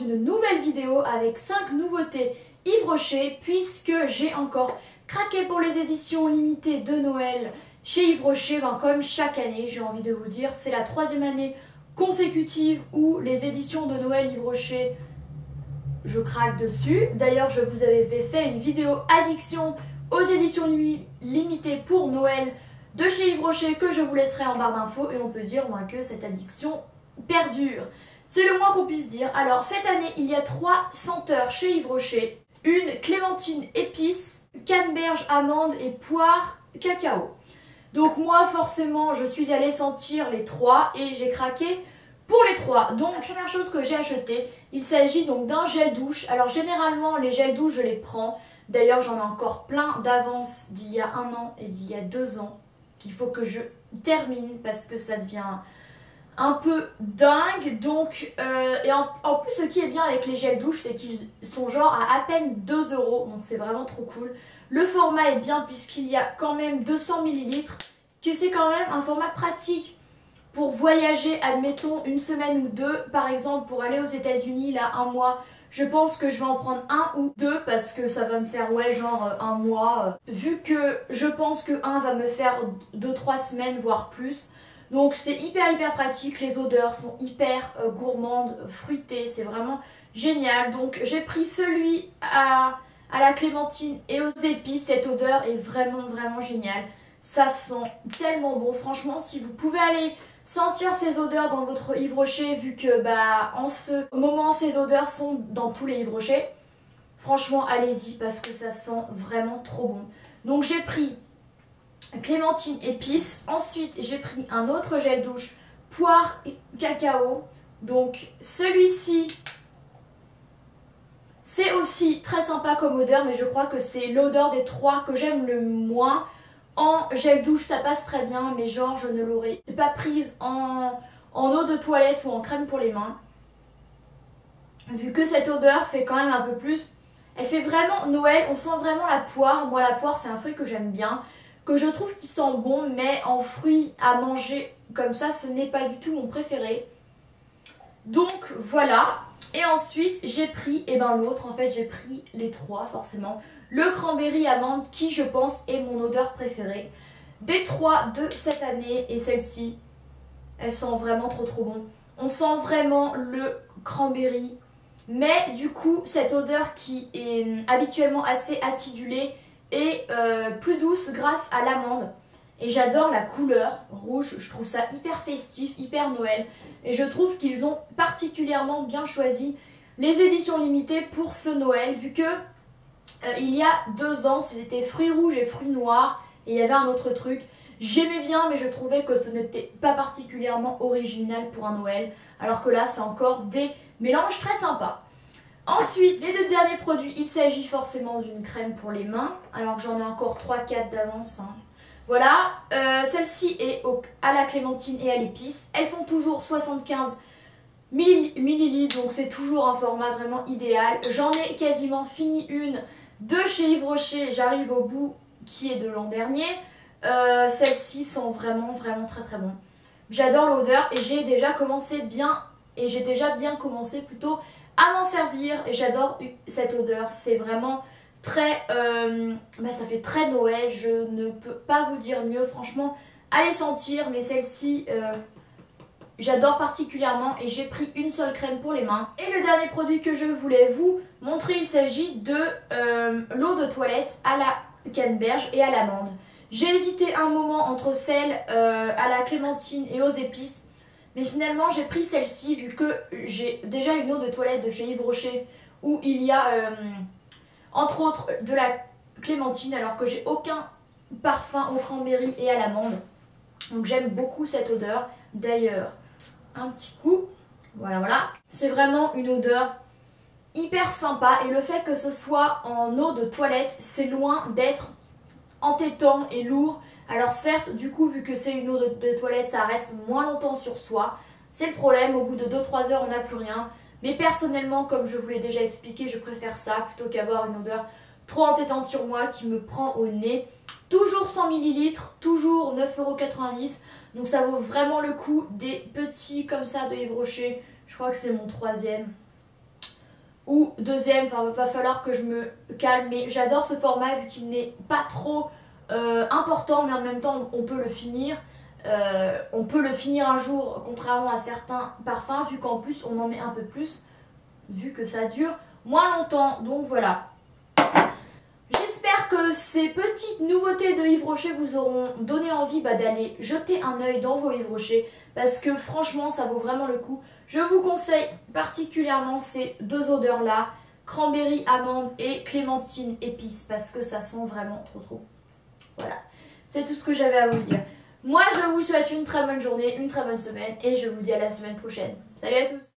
une nouvelle vidéo avec 5 nouveautés Yves Rocher puisque j'ai encore craqué pour les éditions limitées de Noël chez Yves Rocher. Comme chaque année, j'ai envie de vous dire, c'est la 3e année consécutive où les éditions de Noël Yves Rocher, je craque dessus. D'ailleurs, je vous avais fait une vidéo addiction aux éditions limitées pour Noël de chez Yves Rocher que je vous laisserai en barre d'infos, et on peut dire que cette addiction perdure. C'est le moins qu'on puisse dire. Alors cette année, il y a 3 senteurs chez Yves Rocher. Une clémentine épice, canneberge amande et poire cacao. Donc moi forcément je suis allée sentir les 3 et j'ai craqué pour les 3. Donc la première chose que j'ai acheté, il s'agit donc d'un gel douche. Alors généralement les gels douche je les prends. D'ailleurs j'en ai encore plein d'avance d'il y a 1 an et d'il y a 2 ans qu'il faut que je termine parce que ça devient un peu dingue. Donc et en plus ce qui est bien avec les gels douche, c'est qu'ils sont genre à peine 2 €, donc c'est vraiment trop cool. Le format est bien puisqu'il y a quand même 200 ml, que c'est quand même un format pratique pour voyager, admettons 1 semaine ou 2, par exemple pour aller aux États-Unis là 1 mois. Je pense que je vais en prendre 1 ou 2 parce que ça va me faire genre 1 mois. Vu que je pense que 1 va me faire 2-3 semaines voire plus. Donc c'est hyper pratique, les odeurs sont hyper gourmandes, fruitées, c'est vraiment génial. Donc j'ai pris celui à la clémentine et aux épices. Cette odeur est vraiment géniale. Ça sent tellement bon. Franchement, si vous pouvez aller sentir ces odeurs dans votre Yves Rocher, vu que en ce moment ces odeurs sont dans tous les Yves Rocher, franchement allez-y parce que ça sent vraiment trop bon. Donc j'ai pris clémentine épice, ensuite j'ai pris un autre gel douche poire et cacao. Donc celui-ci c'est aussi très sympa comme odeur, mais je crois que c'est l'odeur des 3 que j'aime le moins. En gel douche ça passe très bien, mais genre je ne l'aurais pas prise en eau de toilette ou en crème pour les mains, vu que cette odeur fait quand même un peu plus, elle fait vraiment Noël. On sent vraiment la poire. Moi la poire c'est un fruit que j'aime bien, que je trouve qui sent bon, mais en fruit à manger comme ça ce n'est pas du tout mon préféré. Donc voilà. Et ensuite j'ai pris l'autre, en fait j'ai pris les 3 forcément. Le cranberry amande qui je pense est mon odeur préférée des 3 de cette année, et celle-ci elle sent vraiment trop bon. On sent vraiment le cranberry, mais du coup cette odeur qui est habituellement assez acidulée est plus douce grâce à l'amande. Et j'adore la couleur rouge, je trouve ça hyper festif, hyper Noël. Et je trouve qu'ils ont particulièrement bien choisi les éditions limitées pour ce Noël, vu que il y a 2 ans c'était fruits rouges et fruits noirs, et il y avait un autre truc. J'aimais bien, mais je trouvais que ce n'était pas particulièrement original pour un Noël, alors que là c'est encore des mélanges très sympas. Ensuite, les 2 derniers produits, il s'agit forcément d'une crème pour les mains, alors que j'en ai encore 3-4 d'avance. Voilà, celle-ci est à la clémentine et à l'épice. Elles font toujours 75 ml, donc c'est toujours un format vraiment idéal. J'en ai quasiment fini une de chez Yves Rocher, j'arrive au bout, qui est de l'an dernier. Celle-ci sent vraiment très bon. J'adore l'odeur et j'ai déjà bien commencé plutôt à m'en servir, et j'adore cette odeur. C'est vraiment très ça fait très Noël, je ne peux pas vous dire mieux, franchement allez sentir. Mais celle-ci j'adore particulièrement, et j'ai pris une seule crème pour les mains. Et le dernier produit que je voulais vous montrer, il s'agit de l'eau de toilette à la canneberge et à l'amande. J'ai hésité un moment entre celle à la clémentine et aux épices, mais finalement j'ai pris celle-ci vu que j'ai déjà une eau de toilette de chez Yves Rocher où il y a entre autres de la clémentine, alors que j'ai aucun parfum au cranberry et à l'amande. Donc j'aime beaucoup cette odeur. D'ailleurs, un petit coup, voilà. C'est vraiment une odeur hyper sympa, et le fait que ce soit en eau de toilette, c'est loin d'être entêtant et lourd. Alors certes, du coup, vu que c'est une eau de toilette, ça reste moins longtemps sur soi. C'est le problème, au bout de 2-3 heures, on n'a plus rien. Mais personnellement, comme je vous l'ai déjà expliqué, je préfère ça plutôt qu'avoir une odeur trop entêtante sur moi qui me prend au nez. Toujours 100 ml, toujours 9,90 €. Donc ça vaut vraiment le coup. Des petits comme ça de Yves Rocher. Je crois que c'est mon 3e. ou deuxième, enfin va falloir que je me calme, mais j'adore ce format vu qu'il n'est pas trop important, mais en même temps on peut le finir. On peut le finir un jour, contrairement à certains parfums, vu qu'en plus on en met un peu plus, vu que ça dure moins longtemps. Donc voilà. J'espère que ces petites nouveautés de Yves Rocher vous auront donné envie d'aller jeter un œil dans vos Yves Rocher, parce que franchement ça vaut vraiment le coup. Je vous conseille particulièrement ces deux odeurs là, cranberry amande et clémentine épice, parce que ça sent vraiment trop. Voilà, c'est tout ce que j'avais à vous dire. Moi je vous souhaite une très bonne journée, une très bonne semaine et je vous dis à la semaine prochaine. Salut à tous!